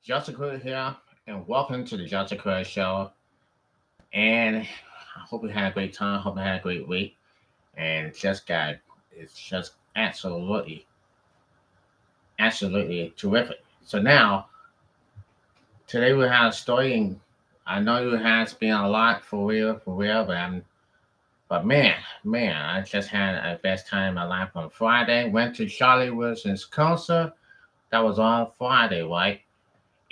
Joseph Crudup here, and welcome to the Joseph Crudup Show. And I hope you had a great time. Hope you had a great week. And it's just absolutely terrific. So now, today we have a story, and I know it has been a lot for real, but man, I just had a best time in my life on Friday. Went to Charlie Wilson's concert. That was on Friday, right?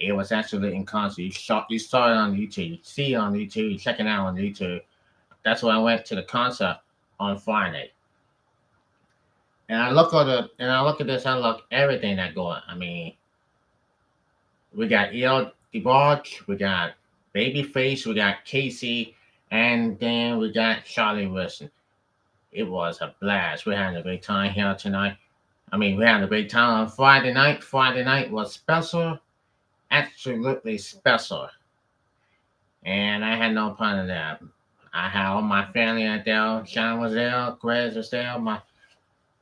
It was actually in concert. You saw it on YouTube. You see it on YouTube. You check it out on YouTube. That's why I went to the concert on Friday. And I look at this. I look everything that going. I mean, we got Iyo Sky, we got Babyface, we got Casey, and then we got Charlie Wilson. It was a blast. We had a great time here tonight. I mean, we had a great time on Friday night. Friday night was special, absolutely special. And I had no part of that. I had all my family out there. Sean was there, Greg was there.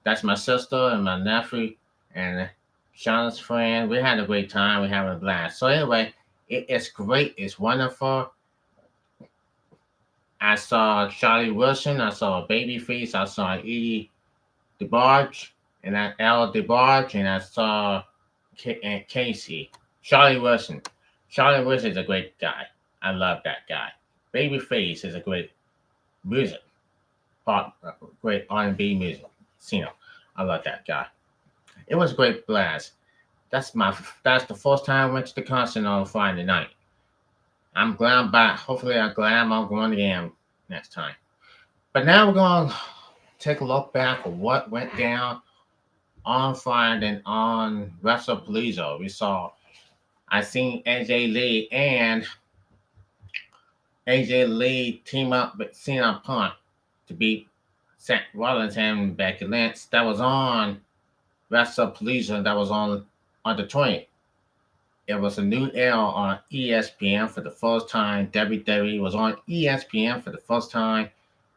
That's my sister and my nephew and Sean's friend. We had a great time. We had a blast. So anyway, it's great. It's wonderful. I saw Charlie Wilson. I saw Babyface. I saw Edie DeBarge and Al DeBarge, and I saw and Casey. Charlie Wilson. Charlie Wilson is a great guy. I love that guy. Babyface is a great music, pop, great R&B music. Cena, I love that guy. It was a great blast. That's the first time I went to the concert on Friday night. I'm glad I'm back. Hopefully, I'm glad I'm going again next time. But now we're going to take a look back at what went down on Friday and on WrestlePalooza. I seen AJ Lee team up with Cena Punk to beat Seth Rollins and Becky Lynch. That was on WrestlePalooza. That was on the 20th. It was a new era on ESPN for the first time. WWE was on ESPN for the first time.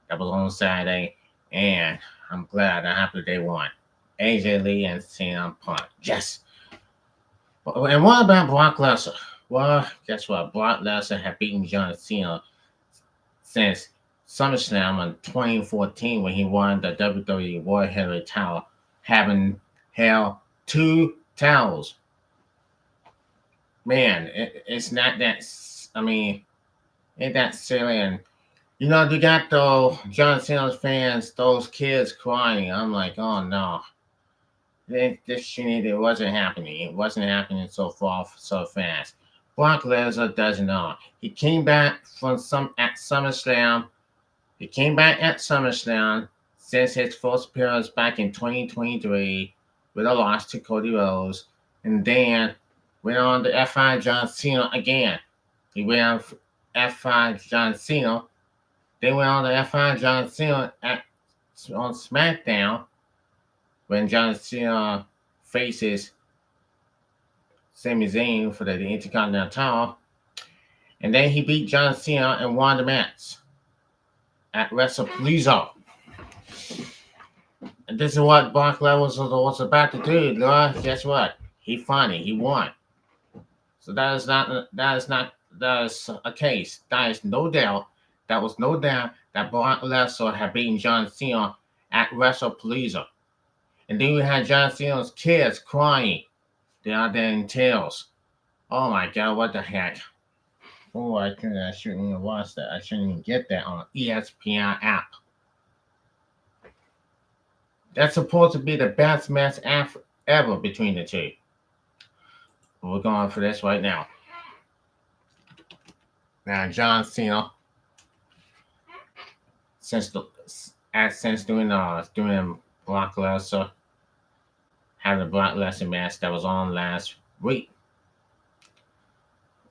That was on Saturday. And I'm glad. I'm happy they won. AJ Lee and CM Punk. Yes. And what about Brock Lesnar? Well, guess what? Brock Lesnar had beaten John Cena since SummerSlam in 2014 when he won the WWE World Heavyweight title, having held two titles. Man, it's not that. I mean, ain't that silly? And you got those John Cena's fans, those kids crying. I'm like, oh no, this shit, it wasn't happening. It wasn't happening so far so fast. Brock Lesnar doesn't know. He came back at SummerSlam. He came back at SummerSlam since his first appearance back in 2023 with a loss to Cody Rhodes, and then went on to F5 John Cena again. He went on F5 John Cena. Then went on to F5 John Cena on SmackDown when John Cena faces Sami Zayn for the Intercontinental title. And then he beat John Cena and won the match at WrestlePalooza. And this is what Brock Lesnar was about to do. Guess what? He finally he won. So that is a case. That is no doubt. That was no doubt that Brock Lesnar had beaten John Cena at WrestlePalooza. And then we had John Cena's kids crying. They are there in tears. Oh my God, what the heck? Oh, I shouldn't even watch that. I shouldn't even get that on ESPN app. That's supposed to be the best match ever between the two. We're going for this right now. Now, John Cena, since doing Brock Lesnar, having a Brock Lesnar match that was on last week,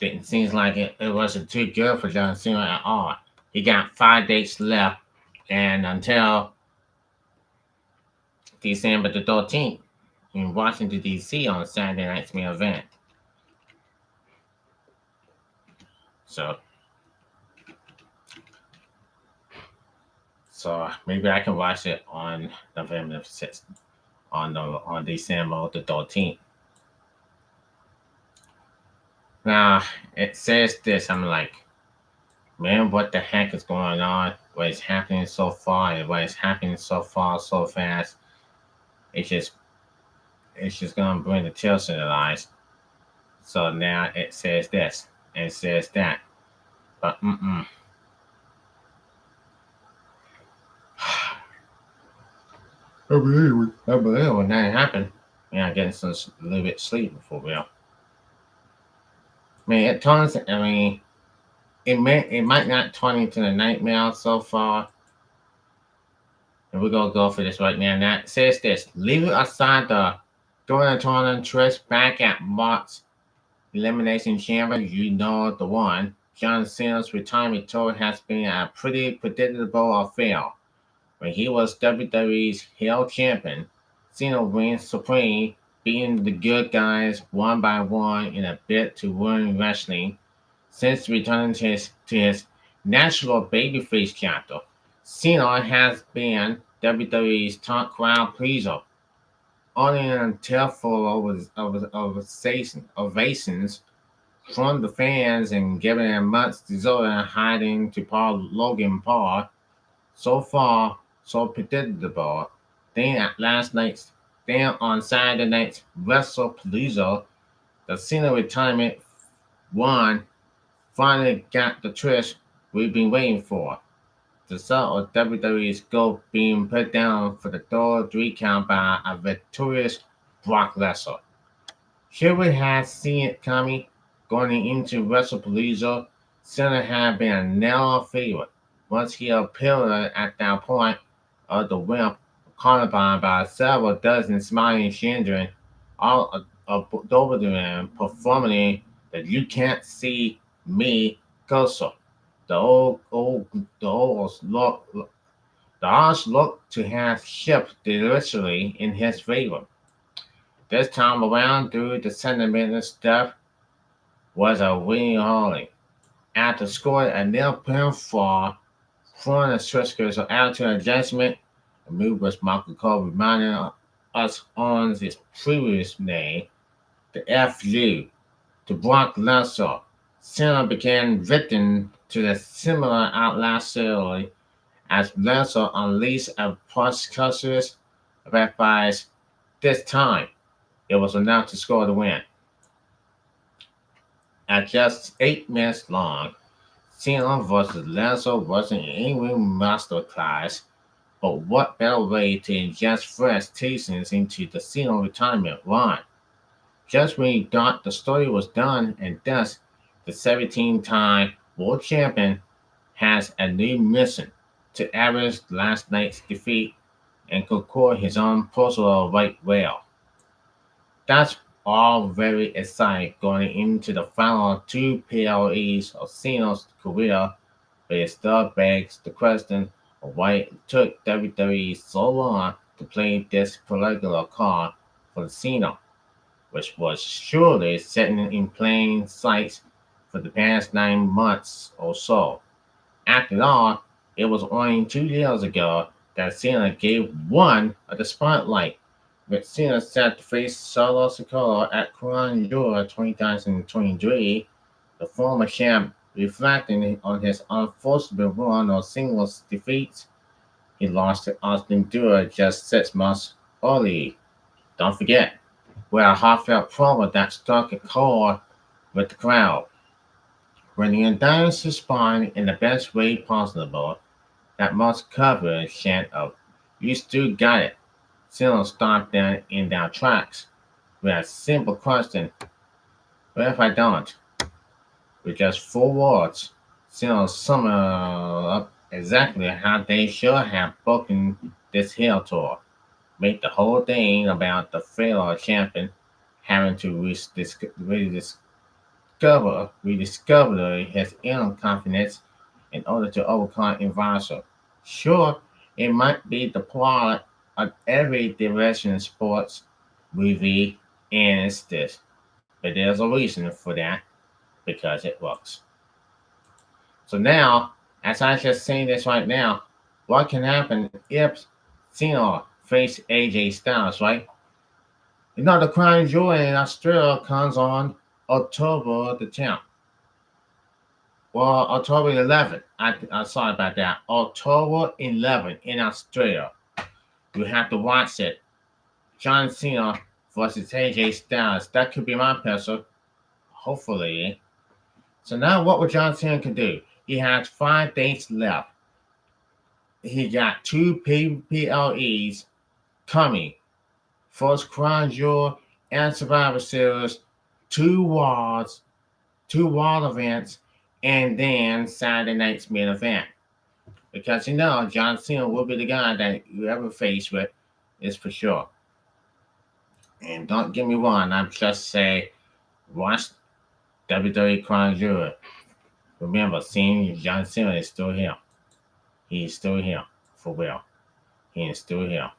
didn't seem like it wasn't too good for John Cena at all. He got 5 dates left, and until December the 13th in Washington D.C. on Saturday night's main event. So maybe I can watch it on November 6th, on December the 13th. Now it says this. I'm like, man, what the heck is going on? What is happening so far and what is happening so far so fast? It's just it's just gonna bring the tears to the eyes. So now it says this and it says that. But I believe when that happened. Yeah, getting some a little bit sleep for real. I mean, it turns. I mean, it might not turn into a nightmare so far. And we're gonna go for this right now. Now it says this: leaving aside the during the tournament twist back at Mark's elimination chamber, you know the one. John Cena's retirement tour has been a pretty predictable affair. When he was WWE's Hell Champion, Cena reigns supreme, beating the good guys one by one in a bid to ruin wrestling. Since returning to his natural babyface chapter, Cena has been WWE's top crowd pleaser, earning a tearful ovations from the fans and giving a much deserved hiding to Paul Logan Paul. So far, so predictable. Then on Saturday night's WrestlePalooza, the Cena retirement one finally got the twist we've been waiting for. The result of WWE's goal being put down for the third recount by a victorious Brock Lesnar. Here we had seen it coming. Going into WrestlePalooza, Cena had been a narrow favorite. Once he appeared at that point of the wimp, accompanied by several dozen smiling children, all over them performing that you can't see me closer. The odds look to have shifted literally in his favor. This time around, through the sentimental stuff was a winning hauling. After scoring a nil pinfall from the Switchers of altitude adjustment, a move which Michael Cole reminded us on his previous name, the FU, to Brock Lesnar. Cena began victim to the similar outlast early as Lesnar unleashed a percussive advice. This time, it was enough to score the win. At just 8 minutes long, Cena vs. Lesnar wasn't any masterclass, but what better way to inject fresh tastes into the Cena retirement run? Just when you thought the story was done and thus the 17-time world champion has a new mission to avenge last night's defeat and conquer his own personal right well. That's all very exciting going into the final two PLEs of Cena's career, but it still begs the question of why it took WWE so long to play this particular card for Cena, which was surely sitting in plain sight for the past 9 months or so. After all, it was only 2 years ago that Cena gave one of the spotlight, with Cena set to face Solo Sikoa at Crown Jewel 2023. The former champ reflecting on his unfortunate run of singles defeats. He lost to Austin Theory just 6 months earlier. Don't forget, with a heartfelt promo that struck a chord with the crowd. When the audience responded in the best way possible, that most covered chant of "You still got it" Cena stopped them in their tracks with a simple question: "What if I don't?" With just 4 words, Cena summed up exactly how they should have broken this heel tour. Made the whole thing about the failure champion having to rediscover his inner confidence in order to overcome adversity. Sure, it might be the plot of every direction sports movie, and it's this, but there's a reason for that because it works. So now, as I just saying this right now, what can happen if Cena face AJ Styles, right? The Crown Jewel in Australia comes on October the 10th. Well, October 11th. I'm sorry about that. October 11th in Australia. You have to watch it. John Cena versus AJ Styles. That could be my pencil. Hopefully. So now what would John Cena can do? He has 5 days left. He got 2 PPLEs coming. First Crown Jewel and Survivor Series, 2 Wars, 2 Wall events, and then Saturday night's main event. Because John Cena will be the guy that you ever face with, is for sure. And don't get me wrong, I'm just say watch WWE Crown Jewel. Remember, seeing John Cena is still here. He's still here. For real. He is still here.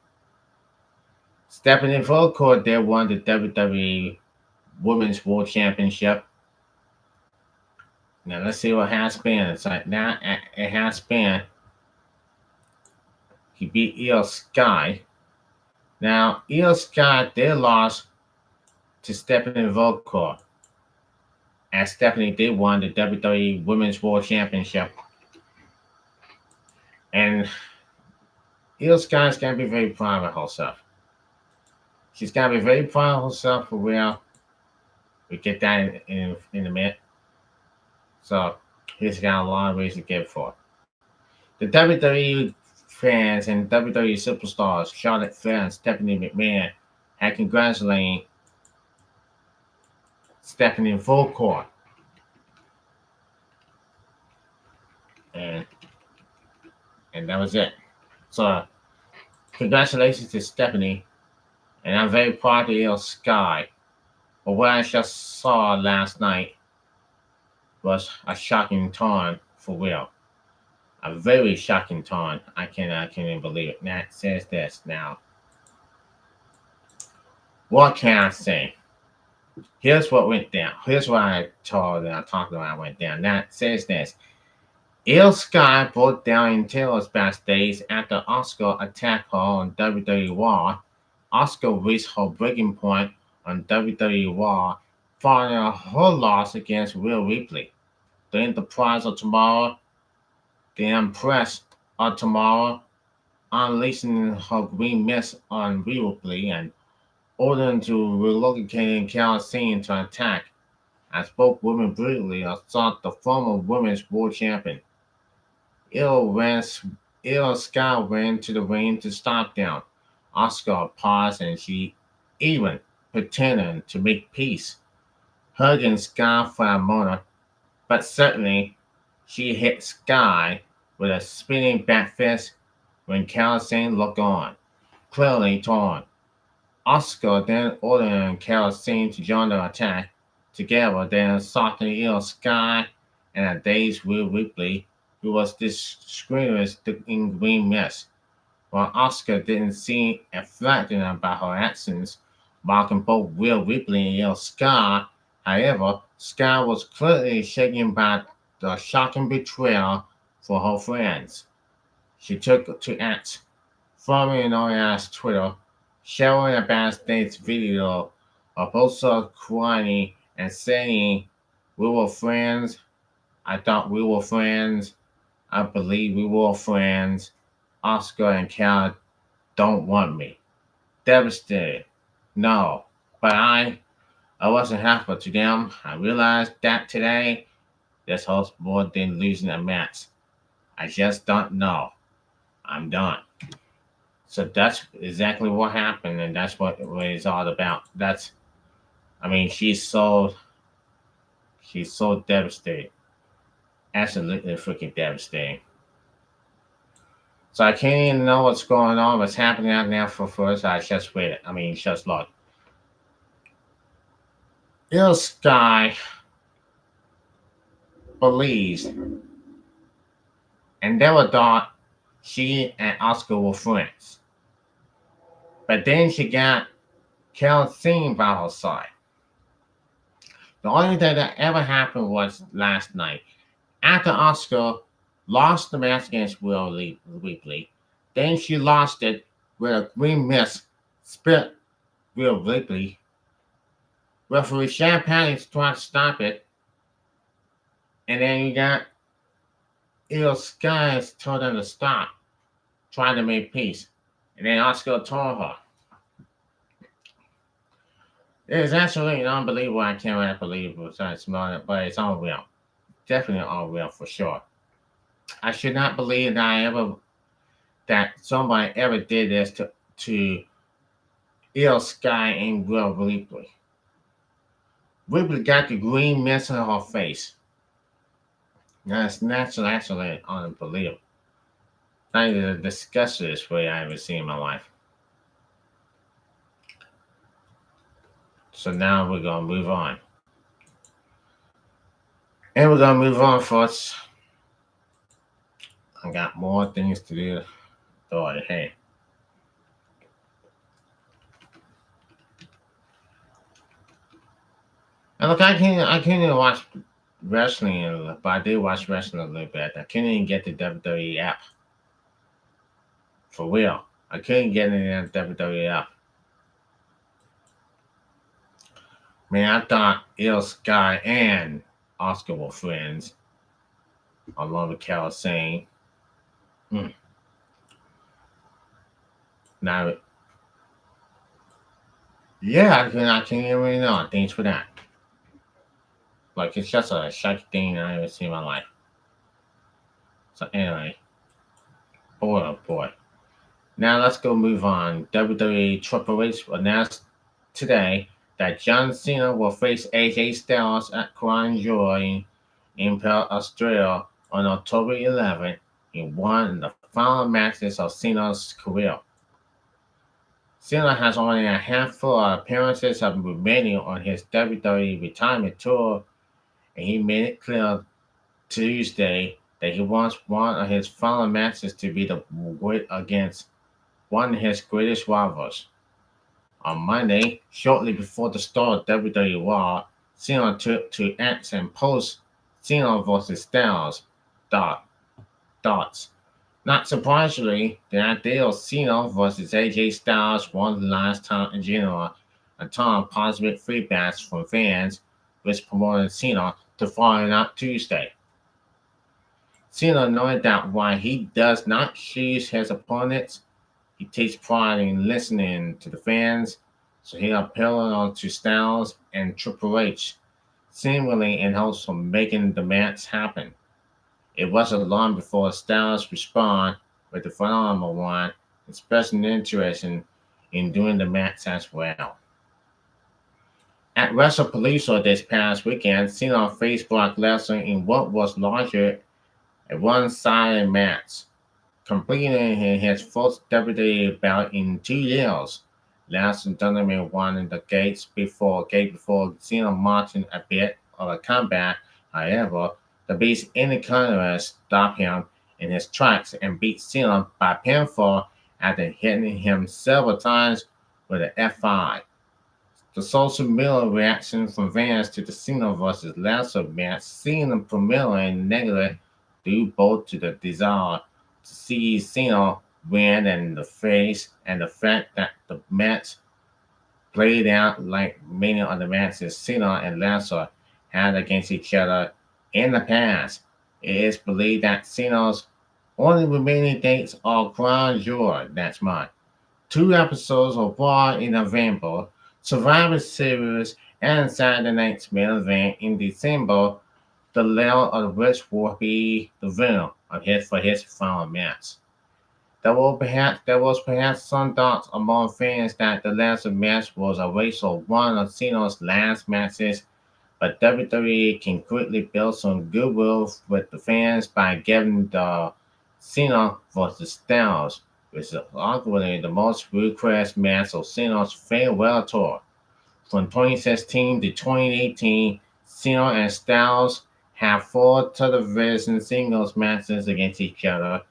Stepping in full court, they won the WWE Women's World Championship. Now let's see what has been. It's like now it has been. He beat Iyo Sky. Now Iyo Sky they lost to Stephanie Volkov. As Stephanie did won the WWE Women's World Championship. And Iyo Sky's gonna be very proud of herself. She's gonna be very proud of herself for real. We get that in a minute. So he's got a lot of ways to get for. The WWE fans and WWE superstars, Charlotte Flair and Stephanie McMahon, had congratulated Stephanie in full court. And that was it. So congratulations to Stephanie. And I'm very proud of Iyo Sky. But what I just saw last night was a shocking turn for real. A very shocking turn. I can't even believe it. Nat says this now. What can I say? Here's what went down. Here's what I talked about went down. Nat says this. Iyo Sky broke down in tears backstage after Asuka attacked her on WWE Raw. Asuka reached her breaking point on WWE Raw following her loss against Rhea Ripley. The Enterprise of Tomorrow, the Empress of Tomorrow, unleashing her green mist on Rhea Ripley and ordering to relocating Cena to attack, as both women brutally assault the former women's world champion. Iyo Sky ran to the ring to stop them. Asuka paused and she even pretended to make peace, hugging Sky for a moment, but suddenly she hit Sky with a spinning back fist when Cena looked on, clearly torn. Asuka then ordered Cena to join the attack. Together, they assaulted Iyo Sky and a dazed Rhea Ripley, who was disgraced in green mist. While Asuka didn't seem afflicted about her actions, mocking both Rhea Ripley and Iyo Sky. However, Sky was clearly shaken by the shocking betrayal for her friends. She took to X, formerly known as Twitter, sharing a backstage video of both crying and saying, "We were friends. I thought we were friends. I believe we were friends. Asuka and Cal don't want me." Devastated. No, but I wasn't helpful to them. I realized that today this hurts more than losing a match. I just don't know. I'm done. So that's exactly what happened, and that's what it's all about. She's so devastated. Absolutely freaking devastating. So I can't even know what's going on, what's happening out now for first. I just waited. Just look. Iyo Sky believes and never thought she and Asuka were friends. But then she got Cena by her side. The only thing that ever happened was last night. After Asuka lost the match against Rhea Ripley, then she lost it with a green mist spit Rhea Ripley. Referee Champagne tried to stop it, and then you got Iyo Sky told them to stop, trying to make peace. And then Asuka told her. It is absolutely unbelievable. I cannot believe it, but it's unreal. Definitely unreal for sure. I should not believe that somebody ever did this to Iyo Sky and Will Ripley. Ripley got the green mist on her face. That's actually unbelievable. Not even the disgustingest way I ever seen in my life. So now we're gonna move on. And we're gonna move on, folks. I got more things to do. Thought, hey. And look, I can't even watch wrestling, but I did watch wrestling a little bit. I couldn't even get the WWE app. For real. I couldn't get in the WWE app. Man, I thought Iyo Sky and Oscar were friends. Along with Carol saying, now, yeah, I can't even really know. Thanks for that. Like, it's just a shocking thing I ever seen in my life. So, anyway, boy, oh boy. Now, let's go move on. WWE Triple H announced today that John Cena will face AJ Styles at Crown Jewel in Perth, Australia on October 11th in one of the final matches of Cena's career. Cena has only a handful of appearances remaining on his WWE retirement tour, and he made it clear Tuesday that he wants one of his final matches to be against one of his greatest rivals. On Monday, shortly before the start of WWE Raw, Cena took to X and post Cena vs. Styles thoughts. Not surprisingly, the idea of Cena vs. AJ Styles won the last time in general, a ton of positive feedback from fans, which promoted Cena to following out Tuesday. Cena noted that while he does not choose his opponents, he takes pride in listening to the fans, so he appealed to Styles and Triple H, seemingly in hopes of making the match happen. It wasn't long before Styles responded with the phenomenal one, expressing interest in doing the match as well. At WrestlePalooza this past weekend, Cena faced Brock Lesnar in what was larger a one-sided match, completing his first WWE bout in 2 years. Lesnar dominated one in the gate before Cena marching a bit of a comeback. However, the Beast Intercontinental stopped him in his tracks and beat Cena by pinfall after hitting him several times with an F5. The social media reaction from fans to the Cena vs. Lesnar match seemed primarily negative due both to the desire to see Cena win in the face and the fact that the match played out like many of the matches Cena and Lesnar had against each other in the past. It is believed that Cena's only remaining dates are Crown Jewel, that's mine, 2 episodes of Raw in November, Survivor Series, and Saturday Night's main event in December, the latter of which will be the winner for his final match. There was perhaps some doubts among fans that the last match was a waste of one of Cena's last matches, but WWE can quickly build some goodwill with the fans by giving the Cena vs. Styles, which is arguably the most requested match of Cena's farewell tour. From 2016 to 2018, Cena and Styles have 4 television singles matches against each other,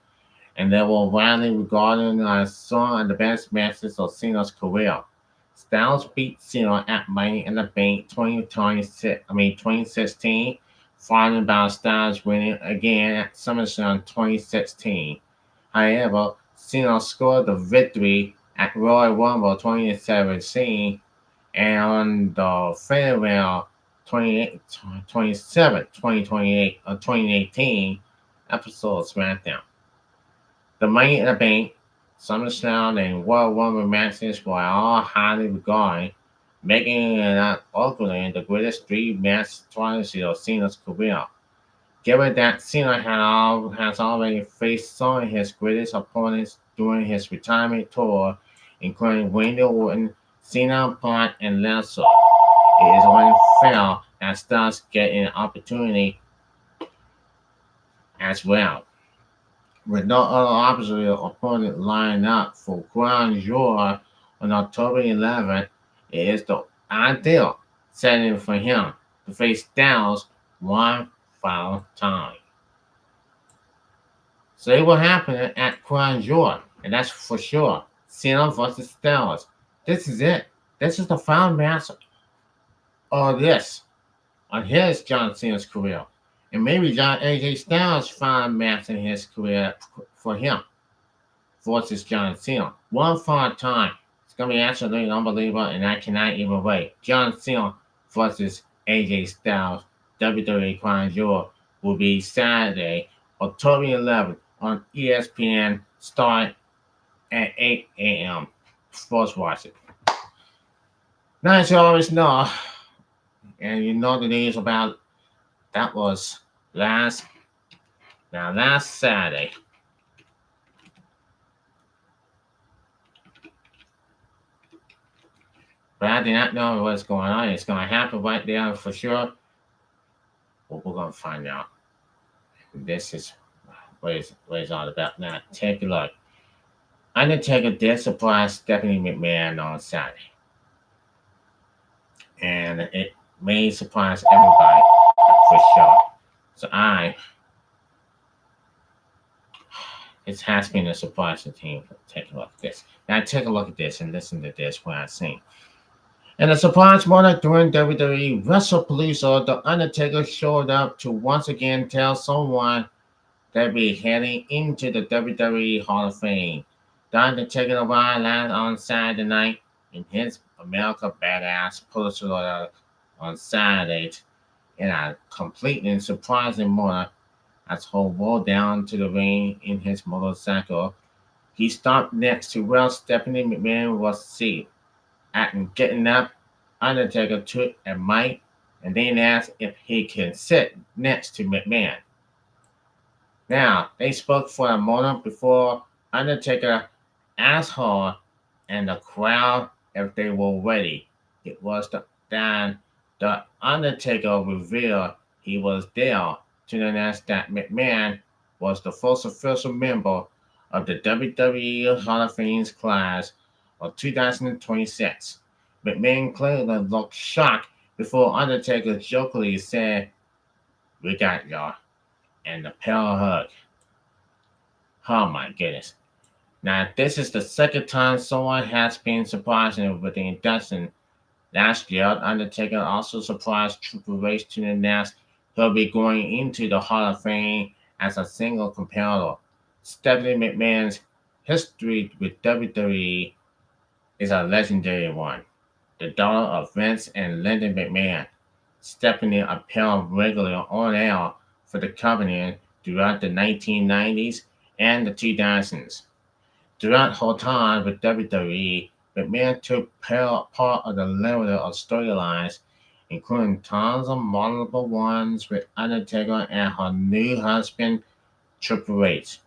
and they were widely regarded as some of the best matches of Cena's career. Styles beat Cena at Money in the Bank 2016, followed by Styles winning again at SummerSlam 2016. However, Cena scored the victory at Royal Rumble 2017 And on the farewell 28, 27, 2028, or 2018 episode of SmackDown. The Money in the Bank, SummerSlam, and World Rumble matches were all highly regarded, making it arguably the greatest three-match trilogy of Cena's career. Given that Cena has already faced some of his greatest opponents during his retirement tour, including Randy Orton, Cena, Brock, and Lesnar, it is unfair that stars get an opportunity as well. With no other opposite opponent lined up for Crown Jewel on October 11th, it is the ideal setting for him to face Styles one final time. So it will happen at Crown Jewel, and that's for sure. Cena versus Styles. This is it. This is the final match of this on his John Cena's career. And maybe John AJ Styles' final match in his career for him versus John Cena. One final time. It's gonna be absolutely unbelievable, and I cannot even wait. John Cena versus AJ Styles, WWE Crown Jewel, will be Saturday, October 11th on ESPN, start at 8 a.m. Sports watch it. Now, as you always know, and you know the news about that was last last Saturday. But I did not know what's going on. It's going to happen right there for sure. Well, we're going to find out. This is what it's all about now. Take a look. Undertaker did surprise Stephanie McMahon on Saturday. And it may surprise everybody for sure. So it has been a surprise to team. Take a look at this. Now take a look at this and listen to this when I sing. And a surprise moment during WWE WrestlePalooza, The Undertaker showed up to once again tell someone they'd be heading into the WWE Hall of Fame. The Undertaker arrived last on Saturday night in his America Badass poster on Saturday in a complete and surprising manner as he rolled down to the ring in his motorcycle. He stopped next to where Stephanie McMahon was seated. After getting up, Undertaker took a mic and then asked if he could sit next to McMahon. Now, they spoke for a moment before Undertaker asked her and the crowd if they were ready. It was then the Undertaker revealed he was there to announce that McMahon was the first official member of the WWE Hall of Fame's class of 2026. McMahon clearly looked shocked before Undertaker jokingly said, "We got y'all," and the power hug. Oh my goodness. Now, this is the second time someone has been surprising with the induction. Last year, Undertaker also surprised Triple H to announce he'll be going into the Hall of Fame as a single competitor. Stephanie McMahon's history with WWE is a legendary one. The daughter of Vince and Linda McMahon, Stephanie appeared regularly on air for the company throughout the 1990s and the 2000s. Throughout her time with WWE, McMahon took part of the limited of storylines, including tons of multiple ones with Undertaker and her new husband, Triple H.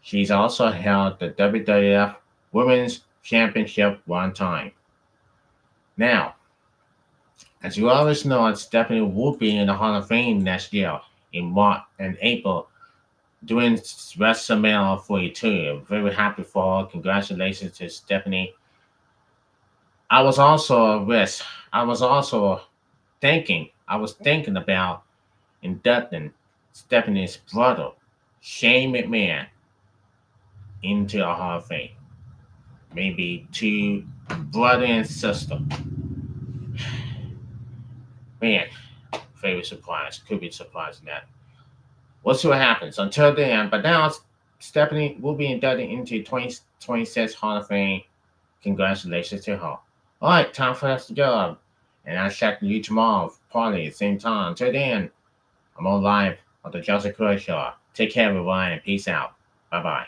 She's also held the WWF Women's Championship one time. Now, as you always know, Stephanie will be in the Hall of Fame next year in March and April doing WrestleMania 42. I'm very happy for her. Congratulations to Stephanie. I was also a risk. I was thinking about inducting Stephanie's brother, Shane McMahon, into the Hall of Fame. Maybe two brother and sister. Man, very surprised. Could be surprising that. We'll see what happens until then. But now Stephanie will be inducted into 2026 Hall of Fame. Congratulations to her. All right, time for us to go. And I'll check you tomorrow, probably at the same time. Till then, I'm on live on the Joseph Crudup Show. Take care, everyone, and peace out. Bye bye.